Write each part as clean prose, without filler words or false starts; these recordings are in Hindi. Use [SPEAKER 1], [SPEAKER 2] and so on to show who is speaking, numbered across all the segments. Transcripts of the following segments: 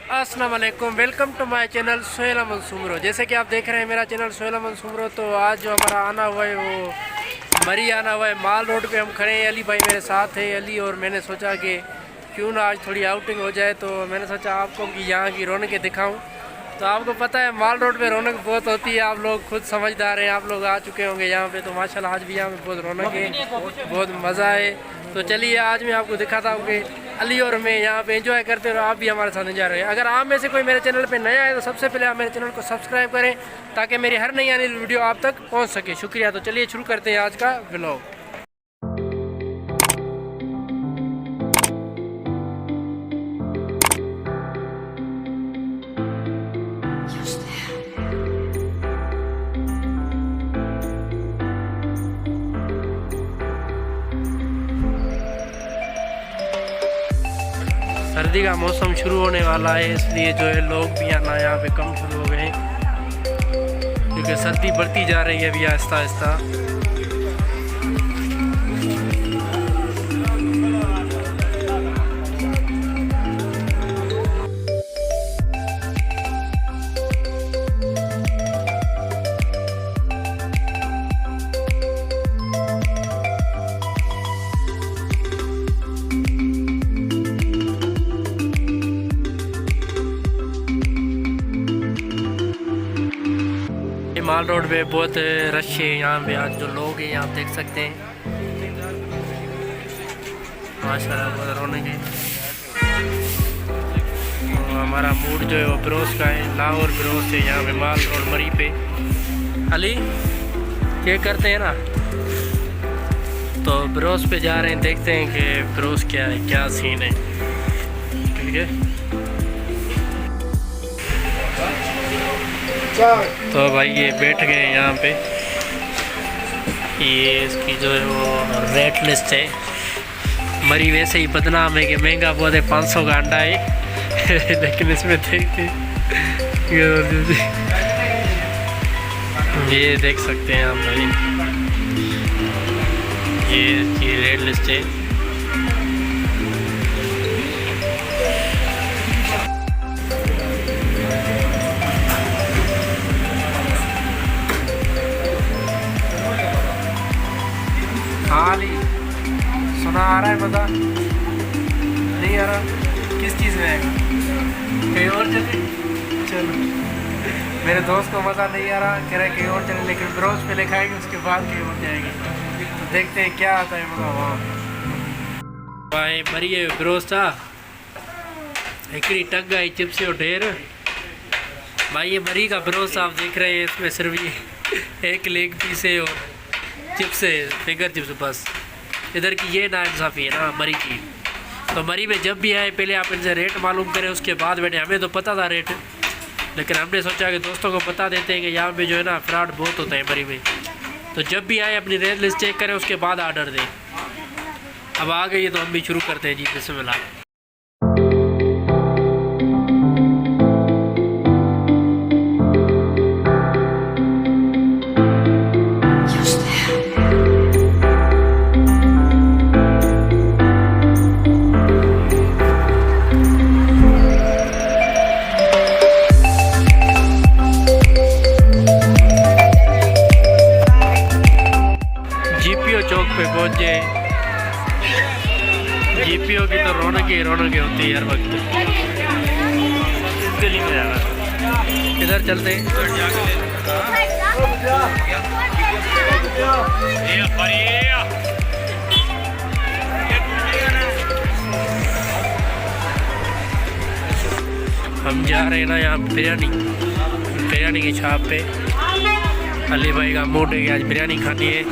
[SPEAKER 1] अस्सलाम वालेकुम, welcome to my channel Sohail Ahmed Soomro. जैसे कि आप देख रहे हैं मेरा चैनल सोहेल अहमद सुमरो। तो आज जो हमारा आना हुआ है वो मरी आना हुआ है। माल रोड पे हम खड़े हैं, अली भाई मेरे साथ है। अली और मैंने सोचा कि क्यों ना आज थोड़ी आउटिंग हो जाए। तो मैंने सोचा आपको कि यहाँ की रौनकें दिखाऊँ। तो आपको पता है माल रोड पे रौनक बहुत होती है, आप लोग खुद समझदार हैं, आप लोग आ चुके होंगे यहाँ पे। तो माशाल्लाह आज भी यहाँ पे बहुत रौनक है, बहुत मज़ा है। तो चलिए आज मैं आपको दिखाता हूँ कि अली और मैं यहाँ पे एंजॉय करते रहो, आप भी हमारे साथ एंजॉय रहे। अगर आप में से कोई मेरे चैनल पे नया है तो सबसे पहले आप मेरे चैनल को सब्सक्राइब करें ताकि मेरी हर नई आने वाली वीडियो आप तक पहुँच सके। शुक्रिया। तो चलिए शुरू करते हैं आज का व्लॉग। सर्दी का मौसम शुरू होने वाला है, इसलिए जो है लोग भी आना यहाँ पे कम शुरू हो गए हैं क्योंकि सर्दी बढ़ती जा रही है अभी आहिस्ता आहिस्ता। माल रोड पे बहुत रश है यहाँ पे। आज जो लोग हैं आप देख सकते हैं, माशाल्लाह बहुत रौनक है। तो हमारा मूड जो है वो ब्रोस का है, लाहौर ब्रोस है यहाँ पे माल रोड मरी पे। अली क्या करते हैं ना, तो ब्रोस पे जा रहे हैं, देखते हैं कि ब्रोस क्या है, क्या सीन है। ठीक है तो भाई ये बैठ गए यहाँ पे। ये इसकी जो है वो रेट लिस्ट है। मरी वैसे ही बदनाम है कि महंगा बहुत है, 500 का अंडा है लेकिन इसमें देखते ये देख सकते हैं आप भाई, ये रेट लिस्ट है। हाँ अली सुना आ रहा है, मज़ा नहीं आ रहा? किस चीज़ में आएगा? कहीं और चले? चलो मेरे दोस्त को मज़ा नहीं आ रहा, कह रहा है कहीं और चले, लेकिन ब्रोस पे लिखाएंगे उसके बाद कहीं और जाएगी। तो देखते हैं क्या आता है मज़ा वहाँ। भाई मरिए ब्रोस था एकड़ी टग आई चिप्स और ढेर। भाई ये मरी का ब्रोस आप देख रहे हैं, इसमें सिर्फ ये एक लेग पीस है और चिप्स है, फिंगर चिप्स बस। इधर की ये नाइंसाफ़ी है ना मरी की। तो मरी में जब भी आए पहले आप इनसे रेट मालूम करें, उसके बाद बैठे। हमें तो पता था रेट, लेकिन हमने सोचा कि दोस्तों को बता देते हैं कि यहाँ पे जो है ना फ्रॉड बहुत होता है मरी में। तो जब भी आए अपनी रेट लिस्ट चेक करें, उसके बाद ऑर्डर दें। अब आ गई है तो हम भी शुरू करते हैं जी, बिस्मिल्लाह। चौक पे पहुंचे। जीपीओ की तो रौनक ही होती है हर वक्त। इस गली में जाना, किधर चलते हैं? हम जा रहे हैं ना यहाँ बिरयानी की छाप पे। अली भाई का मूड है कि आज बिरयानी खानी है।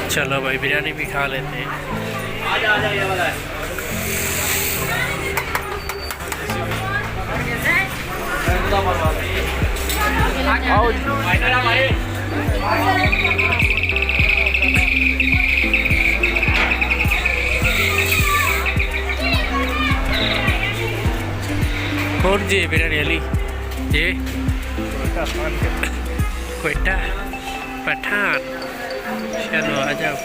[SPEAKER 1] चलो भाई बिरयानी भी खा लेते हैं। कौन जी बिरयानी अली जी? कोयटा पठान। चलो आ जाओ।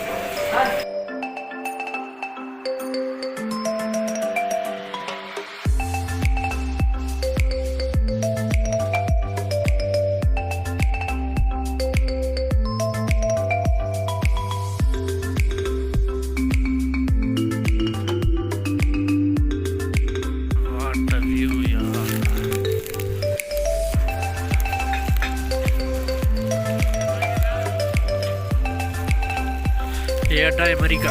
[SPEAKER 1] ये अड्डा है मरी का।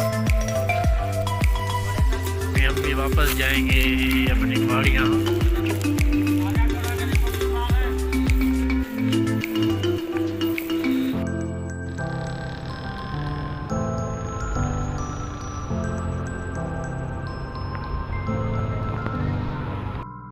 [SPEAKER 1] हम भी वापस जाएंगे अपनी गाड़ियाँ